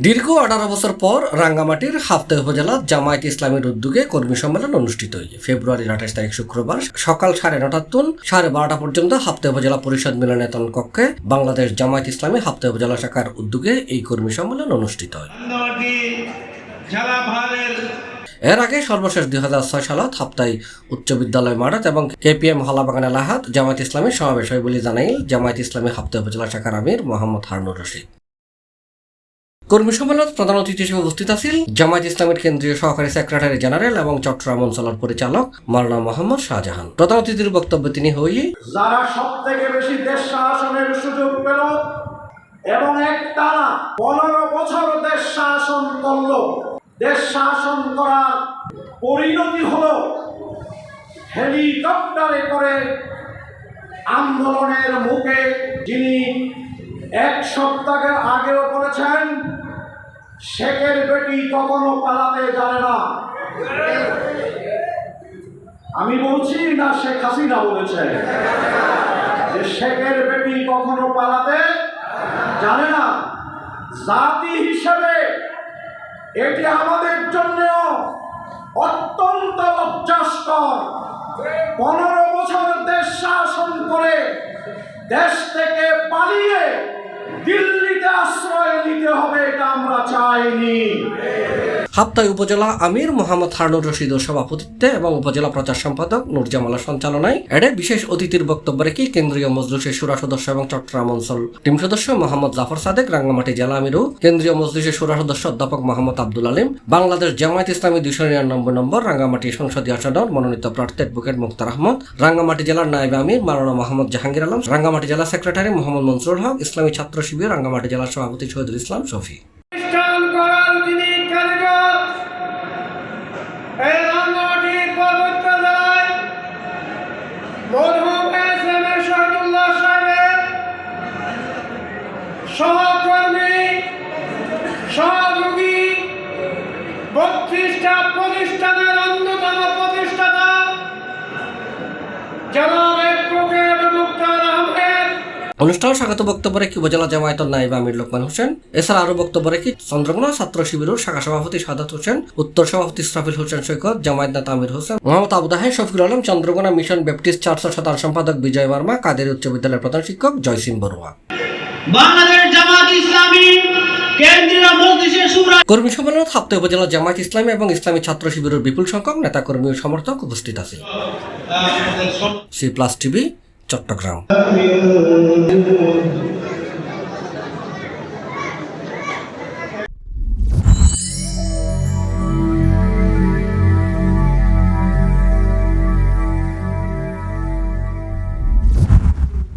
দীর্ঘ 18 বছর পর রাঙ্গামাটির হাফতে উপজেলা জামায়াত ইসলামের উদ্যোগে কর্মী সম্মেলন অনুষ্ঠিত হয়। ফেব্রুয়ারির 28 তারিখ শুক্রবার সকাল 9:30 12:30 পর্যন্ত হাফতে উপজেলা পরিষদ মিলনায়তন কক্ষে বাংলাদেশ জামায়াত ইসলামী হাফতে উপজেলা শাখার উদ্যোগে এই কর্মী সম্মেলন অনুষ্ঠিত হয়। এর আগে সর্বশেষ 2006 সালত হাপ্তাই উচ্চ বিদ্যালয় মাঠত এবং কেপিএম হলাবাগান এলাহাত জামায়াত ইসলামী সমাবেশ হয় বলে জানাইল জামায়াত ইসলামী হাফতে উপজেলা শাখার আমির মোহাম্মদ হারুনুর রশিদ। কর্মী সম্মেলনত প্রধান অতিথি হিসেবে উপস্থিত আছেন জামায়াত ইসলামের কেন্দ্রীয় সহকারী সেক্রেটারি জেনারেল এবং চট্টগ্রাম অঞ্চলের পরিচালক মাওলানা মোহাম্মদ শাহজাহান। প্রধান অতিথির বক্তব্যে তিনি যারা সবথেকে বেশি দেশ শাসনের সুযোগ পেল এবং একটানা 15 বছর দেশ শাসন করল, দেশ শাসন করার পরিণতি হলো হেলিকপ্টারে করে আন্দোলনের মুখে যিনি 1 সপ্তাহ আগেও বলেছেন শেখের বেটি কখনো পালাতে জানে না। আমি বলছি না, শেখ হাসিনা বলেছে যে শেখের বেটি কখনো পালাতে জানে না। জাতি হিসেবে এটি আমাদের জন্য অত্যন্ত লজ্জাস্কর। 15 বছর দেশ শাসন করে দেশ থেকে পালিয়ে দিল্লিতে আশ্রয় নিতে হবে, এটা আমরা চাইনি। হাপ্তাই উপজেলা আমির মোহাম্মদ হারুনুর রশিদের সভাপতিত্বে এবং উপজেলা প্রচার সম্পাদক নূরজামালের সঞ্চালনায় এডে বিশেষ অতিথির বক্তব্য রেখে কেন্দ্রীয় মজলিসের শুরা সদস্য এবং চট্টগ্রাম অঞ্চল টিম সদস্য মোহাম্মদ জাফর সাদেক, রাঙ্গামাটি জেলা আমির ও কেন্দ্রীয় মজলিসের শুরা সদস্য অধ্যাপক মোহাম্মদ আব্দুল আলিম, বাংলাদেশ জামায়াত ইসলামী 299 নম্বর রাঙ্গামাটি সংসদীয় আসনের মনোনীত প্রার্থী অ্যাডভোকেট মুক্তার আহমদ, রাঙ্গামাটি জেলার নায়েব আমির মাওলানা মোহাম্মদ জাহাঙ্গীর আলম, রাঙ্গামাটি জেলা সেক্রেটারি মোহাম্মদ মনসুরুল হক, ইসলামী ছাত্র শিবির রাঙ্গামাটি জেলার সভাপতি শহীদুল ইসলাম শফি। সহকর্মী সহযোগী 32টা প্রতিষ্ঠানের অন্যতম প্রতিষ্ঠাতা জনাব অ্যাডভোকেট মুক্তার আহমেদ। অনুষ্ঠানে স্বাগত বক্তব্য রেখে উপজেলা জামায়াতের নায়েব আমির লোকমান হোসেন, এছাড়া আরো বক্তব্য রেখে চন্দ্রকোনা ছাত্র শিবিরের শাখা সভাপতি সাদাত হোসেন, উত্তর সভাপতি ইসরাফিল হোসেন সৈকত, জামায়াত নেতা আমির হোসেন, মোহাম্মদ আবুদাহে শফিকুল আলম, চন্দ্রকোনা মিশন ব্যাপটিস্ট চার্চের সাধারণ সম্পাদক বিজয় বর্মা, কাদের উচ্চ বিদ্যালয়ের প্রধান শিক্ষক জয়সিং বড়ুয়া। বাংলাদেশ জামায়াত ইসলামী কেন্দ্রীয় মজলিসের শুরা কর্মী সম্মেলনে হাপ্তে উপজেলা জামায়াত ইসলামী এবং ইসলামী ছাত্র শিবিরের বিপুল সংখ্যক নেতা কর্মী ও সমর্থক উপস্থিত আছে। C+ TV Chittagong.